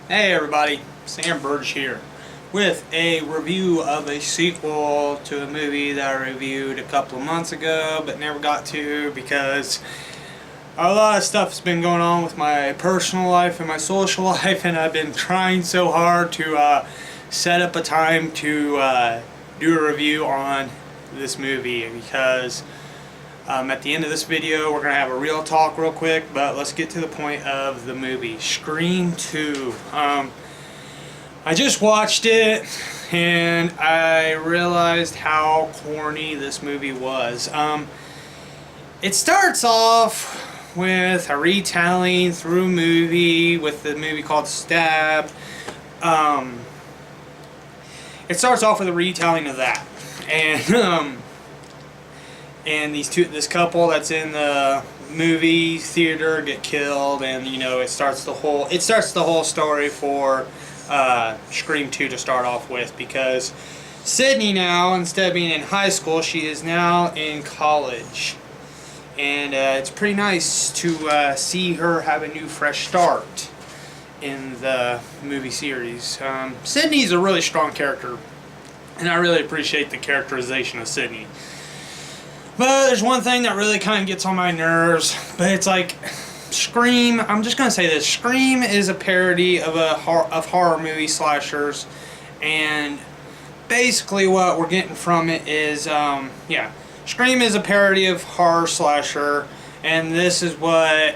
Hey everybody, Sam Burge here with a review of a sequel to a movie that I reviewed a couple of months ago but never got to because a lot of stuff has been going on with my personal life and my social life, and I've been trying so hard to set up a time to do a review on this movie because at the end of this video we're going to have a real talk real quick, but let's get to the point of the movie. Scream 2. I just watched it and I realized how corny this movie was. It starts off with a retelling through a movie with the movie called Stab. It starts off with a retelling of that, and this couple that's in the movie theater get killed, and it starts the whole story for Scream 2 to start off with, because Sydney now, instead of being in high school, she is now in college, and it's pretty nice to see her have a new fresh start in the movie series. Sydney's a really strong character, and I really appreciate the characterization of Sydney. But there's one thing that really kind of gets on my nerves, but it's like Scream, I'm just going to say this, Scream is a parody of horror movie slashers, and basically what we're getting from it is, Scream is a parody of horror slasher, and this is what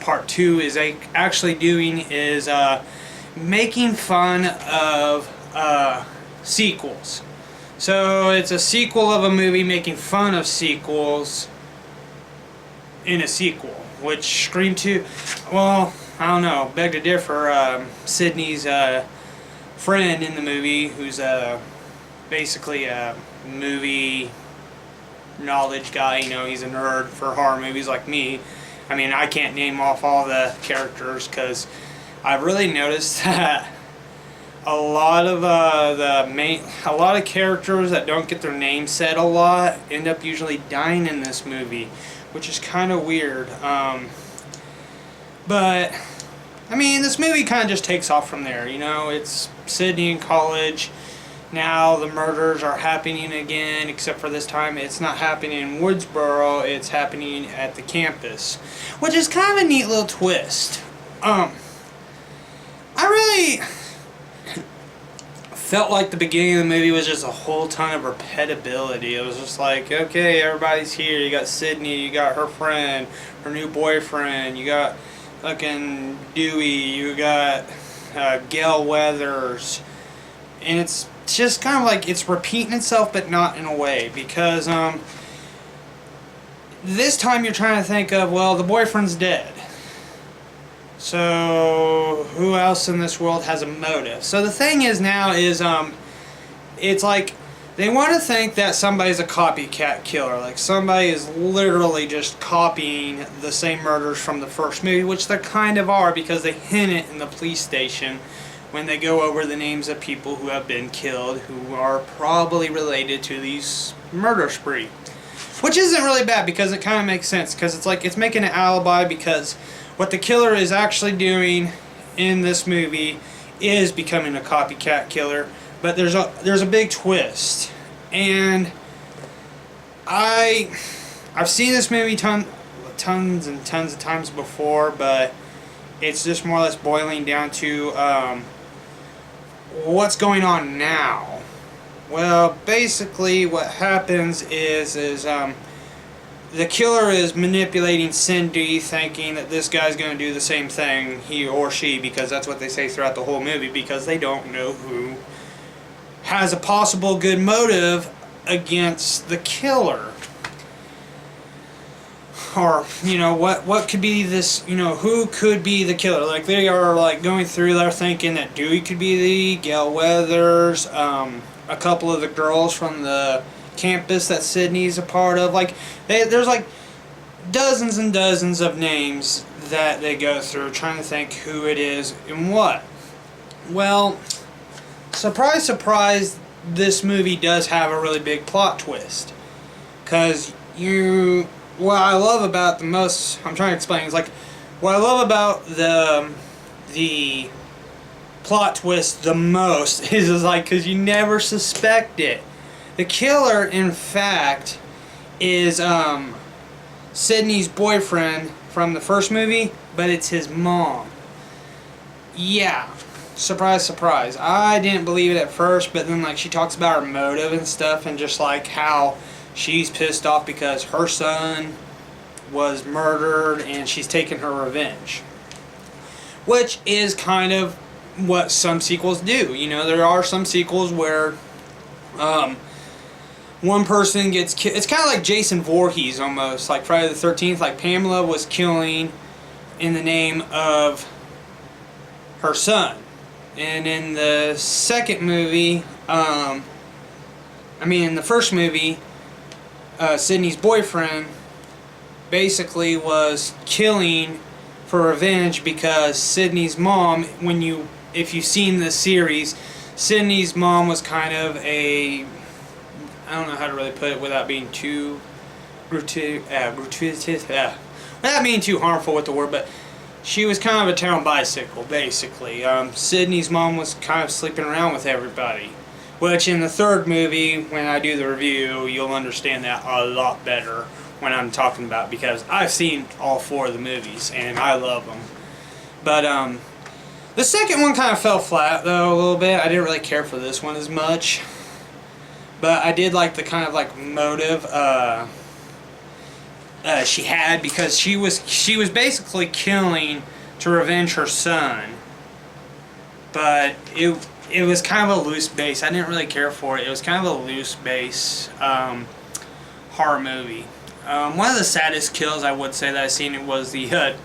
part 2 is actually doing, is making fun of sequels. So it's a sequel of a movie making fun of sequels in a sequel, which Scream 2, well, I don't know, beg to differ. Sydney's friend in the movie, who's basically a movie knowledge guy, he's a nerd for horror movies like me. I mean, I can't name off all the characters because I've really noticed that a lot of characters that don't get their name said a lot end up usually dying in this movie, which is kind of weird. But I mean, this movie kind of just takes off from there. It's Sydney in college. Now the murders are happening again, except for this time it's not happening in Woodsboro, it's happening at the campus, which is kind of a neat little twist. I really felt like the beginning of the movie was just a whole ton of repetibility. It was just like, okay, everybody's here. You got Sydney, you got her friend, her new boyfriend, you got fucking Dewey, you got Gail Weathers, and it's just kind of like it's repeating itself, but not in a way, because this time you're trying to think of, well, the boyfriend's dead, so who else in this world has a motive? So the thing is now is it's like they want to think that somebody's a copycat killer, like somebody is literally just copying the same murders from the first movie, which they kind of are, because they hint it in the police station when they go over the names of people who have been killed who are probably related to these murder spree. Which isn't really bad, because it kind of makes sense, because it's like it's making an alibi, because what the killer is actually doing in this movie is becoming a copycat killer. But there's a big twist, and I've seen this movie tons and tons of times before, but it's just more or less boiling down to what's going on now. Well, basically what happens is the killer is manipulating Cindy, thinking that this guy's going to do the same thing, he or she, because that's what they say throughout the whole movie, because they don't know who has a possible good motive against the killer. Or, what could be this, who could be the killer? Like, they are, like, going through there thinking that Dewey could be Gail Weathers, a couple of the girls from the campus that Sydney's a part of. Like, there's, like, dozens and dozens of names that they go through trying to think who it is and what. Well, surprise, surprise, this movie does have a really big plot twist. Because what I love about the most, I'm trying to explain, is like, what I love about the the plot twist the most is like, because you never suspect it. The killer, in fact, is Sydney's boyfriend from the first movie, but it's his mom. Yeah, surprise, surprise. I didn't believe it at first, but then like she talks about her motive and stuff, and just like how she's pissed off because her son was murdered and she's taking her revenge, which is kind of what some sequels do. You know, there are some sequels where one person gets killed. It's kind of like Jason Voorhees almost, like Friday the 13th. Like Pamela was killing in the name of her son. And in the second movie, in the first movie, Sydney's boyfriend basically was killing for revenge because Sydney's mom, if you've seen the series, Sydney's mom was kind of a, I don't know how to really put it without being too gratuitous, without being too harmful with the word, but she was kind of a town bicycle, basically. Sydney's mom was kind of sleeping around with everybody, which in the third movie, when I do the review, you'll understand that a lot better when I'm talking about, because I've seen all 4 of the movies, and I love them. But, the second one kind of fell flat, though, a little bit. I didn't really care for this one as much. But I did like the kind of like motive she had, because she was basically killing to revenge her son. But it was kind of a loose base. I didn't really care for it. It was kind of a loose base horror movie. One of the saddest kills I would say that I've seen was the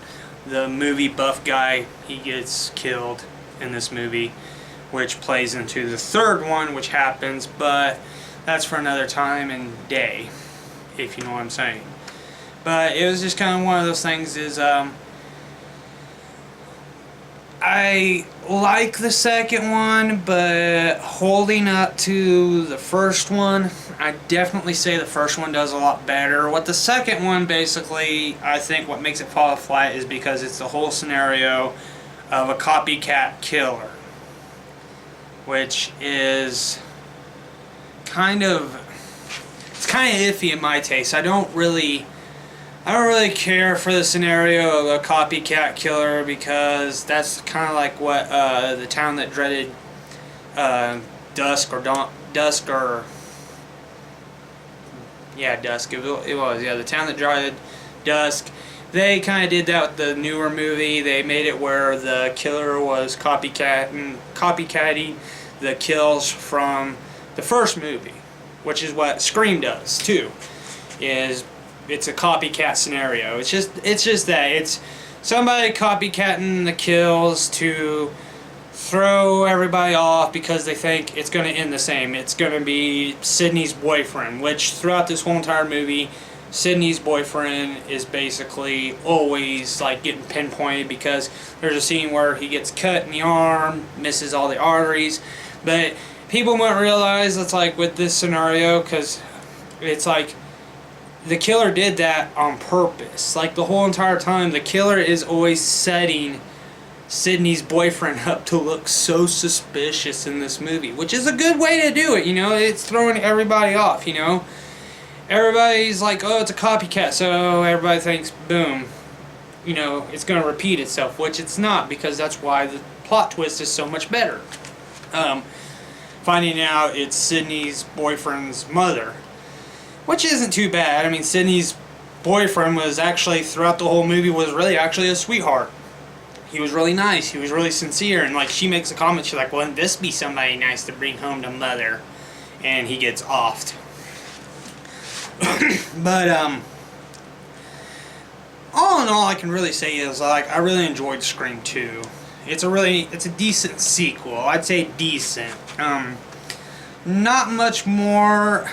movie buff guy. He gets killed in this movie, which plays into the third one, which happens, but that's for another time and day, if you know what I'm saying. But it was just kind of one of those things is, I like the second one, but holding up to the first one, I definitely say the first one does a lot better. What the second one basically, I think what makes it fall flat is because it's the whole scenario of a copycat killer, which is kind of iffy in my taste. I don't really care for the scenario of a copycat killer, because that's kind of like what the town that dreaded dusk. It was the town that dreaded dusk. They kind of did that with the newer movie. They made it where the killer was copycatting the kills from the first movie, which is what Scream does too. It's a copycat scenario. It's just that it's somebody copycatting the kills to throw everybody off because they think it's going to end the same. It's going to be Sydney's boyfriend, which throughout this whole entire movie, Sydney's boyfriend is basically always like getting pinpointed, because there's a scene where he gets cut in the arm, misses all the arteries, but people won't realize it's like with this scenario, because it's like the killer did that on purpose. Like the whole entire time, the killer is always setting Sydney's boyfriend up to look so suspicious in this movie, which is a good way to do it, you know. It's throwing everybody off, you know. Everybody's like, oh, it's a copycat, so everybody thinks, boom, you know, it's going to repeat itself, which it's not, because that's why the plot twist is so much better. Finding out it's Sydney's boyfriend's mother, which isn't too bad. I mean, Sydney's boyfriend was actually, throughout the whole movie, was really actually a sweetheart. He was really nice. He was really sincere. And, like, she makes a comment. She's like, wouldn't this be somebody nice to bring home to mother? And he gets offed. But, all in all, I can really say is, like, I really enjoyed Scream 2. It's a decent sequel. I'd say decent. Not much more.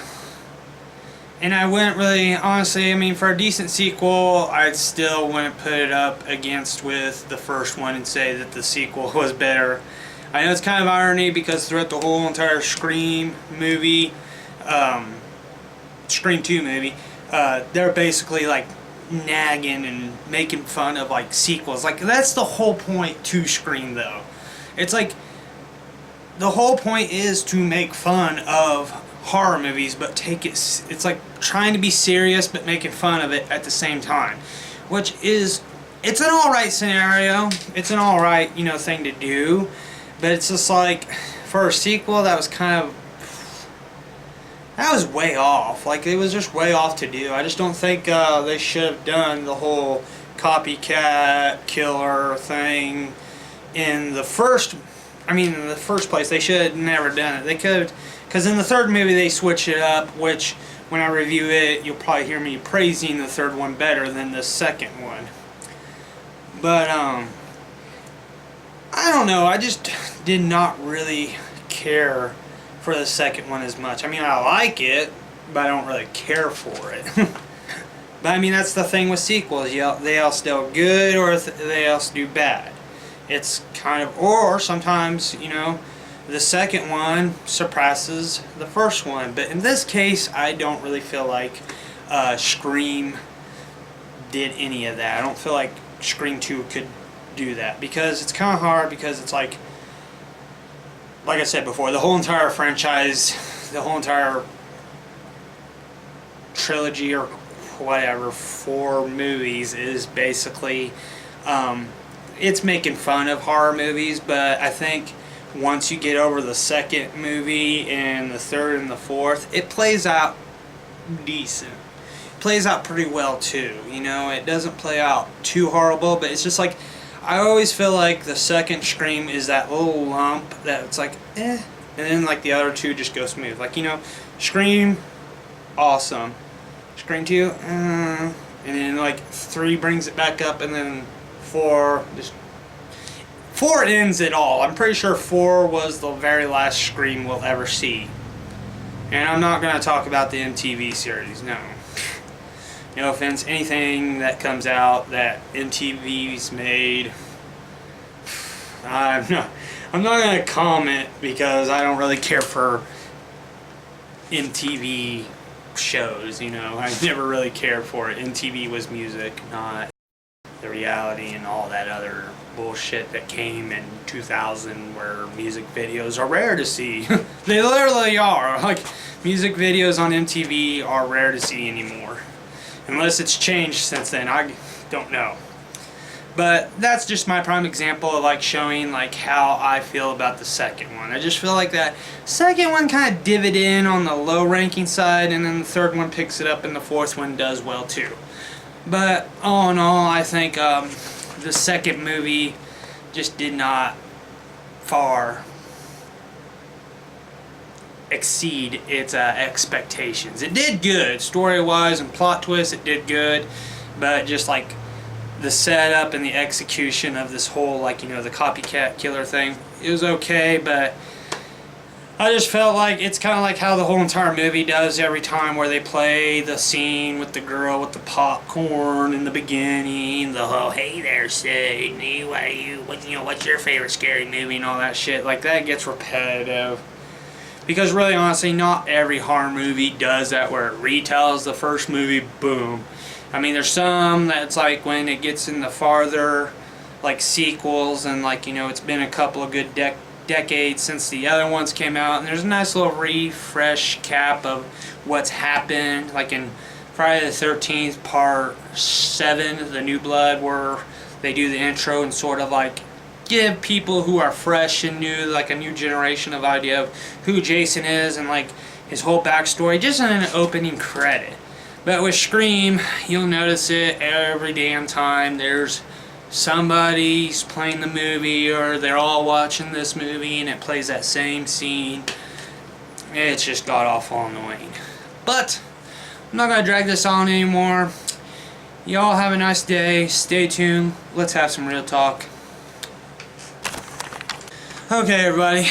And I wouldn't really, honestly, I mean, for a decent sequel, I still wouldn't put it up against with the first one and say that the sequel was better. I know it's kind of irony, because throughout the whole entire Scream movie, Scream 2 movie, they're basically like nagging and making fun of like sequels. Like that's the whole point to Scream though. It's like the whole point is to make fun of horror movies, but take it, it's like trying to be serious but making fun of it at the same time, which is, it's an alright scenario, it's an alright, you know, thing to do, but it's just like, for a sequel, that was kind of, that was way off. Like, it was just way off to do. I just don't think they should have done the whole copycat killer thing in the first, in the first place. They should have never done it. They could, because in the third movie they switch it up, which when I review it, you'll probably hear me praising the third one better than the second one. But I don't know, I just did not really care for the second one as much. I mean, I like it, but I don't really care for it. But I mean, that's the thing with sequels. They else do good or they else do bad. It's kind of, or sometimes, you know, the second one surpasses the first one. But in this case, I don't really feel like Scream did any of that. I don't feel like Scream 2 could do that, because it's kind of hard, because it's like I said before, the whole entire franchise, the whole entire trilogy or whatever, 4 movies is basically, it's making fun of horror movies, but I think once you get over the second movie and the third and the fourth, it plays out decent. It plays out pretty well too, you know, it doesn't play out too horrible, but it's just like, I always feel like the second Scream is that little lump that it's like, eh, and then like the other two just go smooth. Like, you know, Scream, awesome. Scream 2, and then like 3 brings it back up, and then 4 just... 4 ends it all. I'm pretty sure 4 was the very last Scream we'll ever see. And I'm not going to talk about the MTV series, no. No offense, anything that comes out that MTV's made, I'm not going to comment, because I don't really care for MTV shows, you know. I never really cared for it. MTV was music, not the reality and all that other bullshit that came in 2000, where music videos are rare to see. They literally are. Like, music videos on MTV are rare to see anymore. Unless it's changed since then, I don't know. But that's just my prime example of like showing like how I feel about the second one. I just feel like that second one kind of divvied in on the low ranking side, and then the third one picks it up, and the fourth one does well too. But all in all, I think the second movie just did not far exceed its expectations. It did good story-wise and plot twist, it did good, but just like the setup and the execution of this whole, like, you know, the copycat killer thing, it was okay, but I just felt like it's kind of like how the whole entire movie does every time, where they play the scene with the girl with the popcorn in the beginning, the whole "hey there, Sydney, what's your favorite scary movie" and all that shit. Like, that gets repetitive. Because really, honestly, not every horror movie does that, where it retells the first movie, boom. I mean, there's some that's like when it gets in the farther, like, sequels, and like, you know, it's been a couple of good decades since the other ones came out, and there's a nice little refresh cap of what's happened, like in Friday the 13th Part 7, The New Blood, where they do the intro and sort of like give people who are fresh and new, like a new generation of idea of who Jason is and like his whole backstory, just in an opening credit. But with Scream, you'll notice it every damn time there's somebody's playing the movie, or they're all watching this movie and it plays that same scene. It's just god-awful annoying. But I'm not going to drag this on anymore. Y'all have a nice day. Stay tuned. Let's have some real talk. Okay, everybody,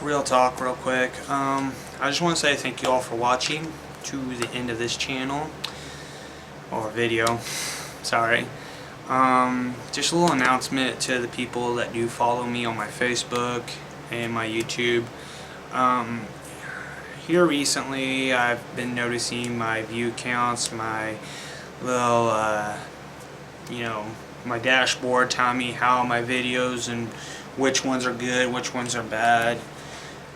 real talk real quick. I just want to say thank you all for watching to the end of this channel, or video, sorry. Just a little announcement to the people that do follow me on my Facebook and my YouTube. Here recently, I've been noticing my view counts, my little, you know, my dashboard telling me how my videos and which ones are good, which ones are bad,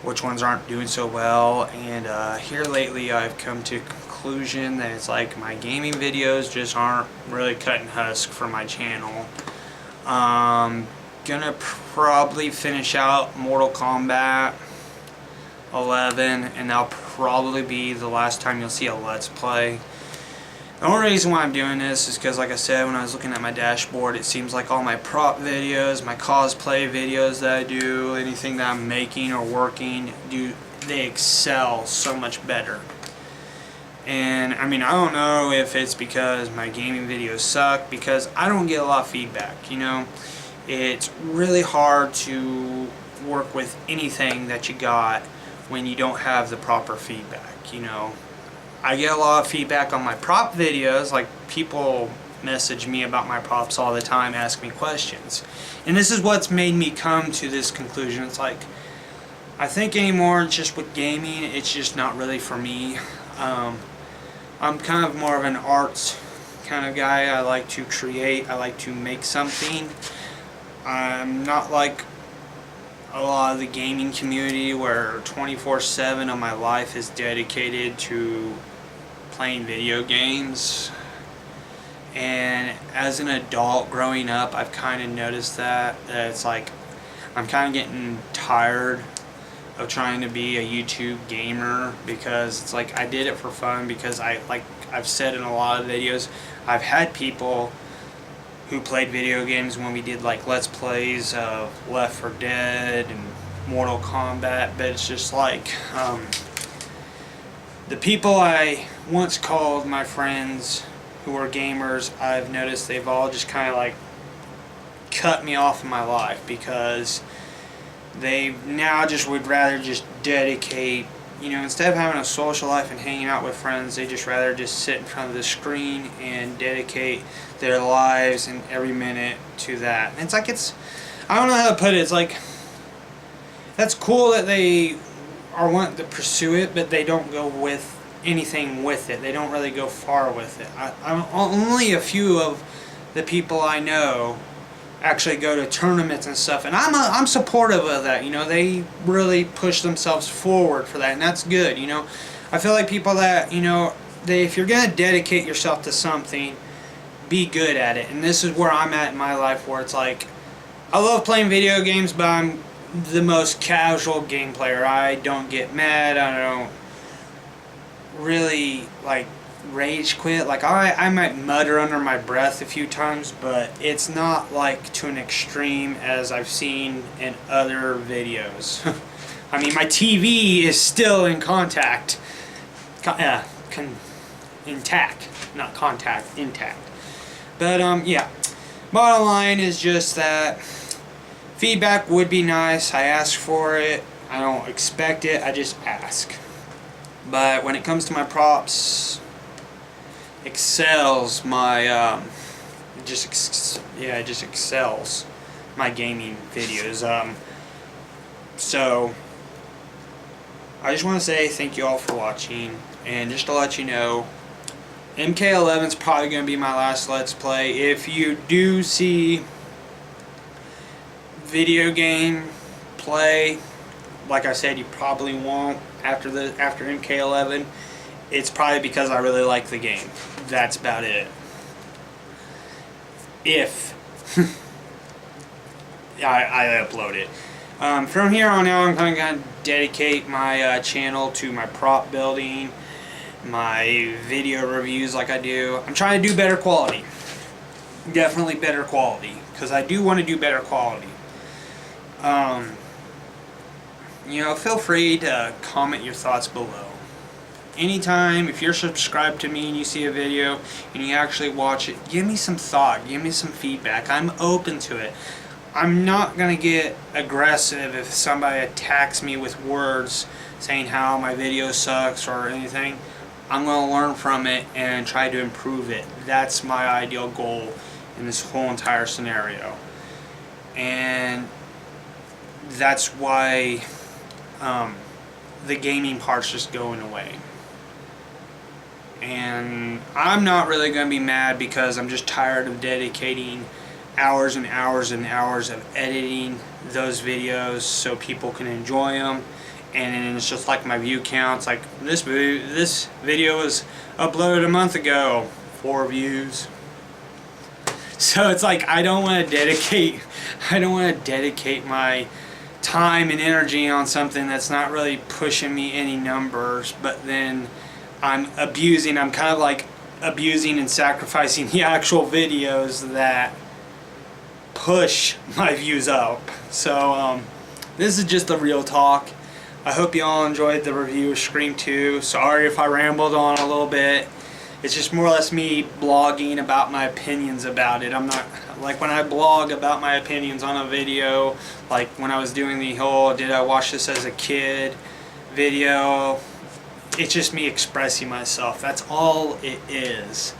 which ones aren't doing so well. And here lately I've come to a conclusion that it's like my gaming videos just aren't really cutting husk for my channel. Gonna probably finish out Mortal Kombat 11, and that'll probably be the last time you'll see a Let's Play. The only reason why I'm doing this is because, like I said, when I was looking at my dashboard, it seems like all my prop videos, my cosplay videos that I do, anything that I'm making or working, they excel so much better. And I mean, I don't know if it's because my gaming videos suck, because I don't get a lot of feedback, you know. It's really hard to work with anything that you got when you don't have the proper feedback, you know. I get a lot of feedback on my prop videos, like people message me about my props all the time, ask me questions. And this is what's made me come to this conclusion. It's like, I think anymore just with gaming, it's just not really for me. I'm kind of more of an arts kind of guy. I like to create, I like to make something. I'm not like a lot of the gaming community where 24/7 of my life is dedicated to playing video games. And as an adult growing up, I've kind of noticed that it's like I'm kind of getting tired of trying to be a YouTube gamer, because it's like I did it for fun, because I've said in a lot of videos, I've had people who played video games when we did like Let's Plays of Left 4 Dead and Mortal Kombat, but it's just like the people I once called my friends who were gamers, I've noticed they've all just kind of like cut me off in my life, because they now just would rather just dedicate, you know, instead of having a social life and hanging out with friends, they just rather just sit in front of the screen and dedicate their lives and every minute to that. And it's like, I don't know how to put it, it's like, that's cool that they are wanting to pursue it, but they don't go with anything with it. They don't really go far with it. I'm only a few of the people I know actually go to tournaments and stuff, and I'm supportive of that. You know, they really push themselves forward for that, and that's good. You know, I feel like people that, you know, if you're gonna dedicate yourself to something, be good at it. And this is where I'm at in my life, where it's like, I love playing video games, but I'm the most casual game player. I don't get mad. I don't really like rage quit. Like I might mutter under my breath a few times, but it's not like to an extreme as I've seen in other videos. I mean, my TV is still in contact, intact, not contact, intact. But yeah, bottom line is just that feedback would be nice. I ask for it. I don't expect it. I just ask. But when it comes to my props, excels my it just excels my gaming videos. So I just want to say thank you all for watching, and just to let you know, MK11 is probably going to be my last Let's Play. If you do see video game play, like I said, you probably won't after MK11. It's probably because I really like the game. That's about it. If I upload it. From here on out, I'm kind of going to dedicate my channel to my prop building, my video reviews like I do. I'm trying to do better quality. Definitely better quality, because I do want to do better quality. You know, feel free to comment your thoughts below. Anytime, if you're subscribed to me and you see a video and you actually watch it, give me some thought, give me some feedback. I'm open to it. I'm not going to get aggressive if somebody attacks me with words saying how my video sucks or anything. I'm going to learn from it and try to improve it. That's my ideal goal in this whole entire scenario. And that's why the gaming part's just going away. And I'm not really going to be mad because I'm just tired of dedicating hours and hours and hours of editing those videos so people can enjoy them. And it's just like my view counts. Like this video was uploaded a month ago, 4 views. So it's like I don't want to dedicate my time and energy on something that's not really pushing me any numbers, but then I'm kind of like abusing and sacrificing the actual videos that push my views up. So this is just the real talk. I hope you all enjoyed the review of Scream 2. Sorry if I rambled on a little bit. It's just more or less me blogging about my opinions about it. I'm not, like when I blog about my opinions on a video, like when I was doing the whole did I watch this as a kid video, it's just me expressing myself. That's all it is.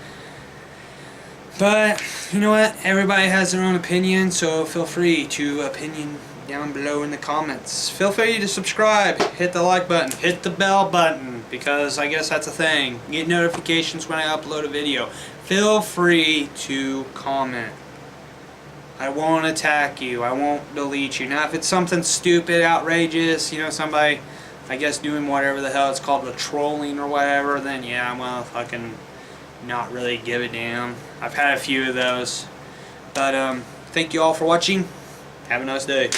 But you know what? Everybody has their own opinion, so feel free to opinion down below in the comments. Feel free to subscribe, hit the like button, hit the bell button, because I guess that's a thing. Get notifications when I upload a video. Feel free to comment. I won't attack you. I won't delete you. Now if it's something stupid, outrageous, you know, somebody, I guess, doing whatever the hell it's called, the trolling or whatever, then yeah, I'm gonna fucking not really give a damn. I've had a few of those. But thank you all for watching. Have a nice day.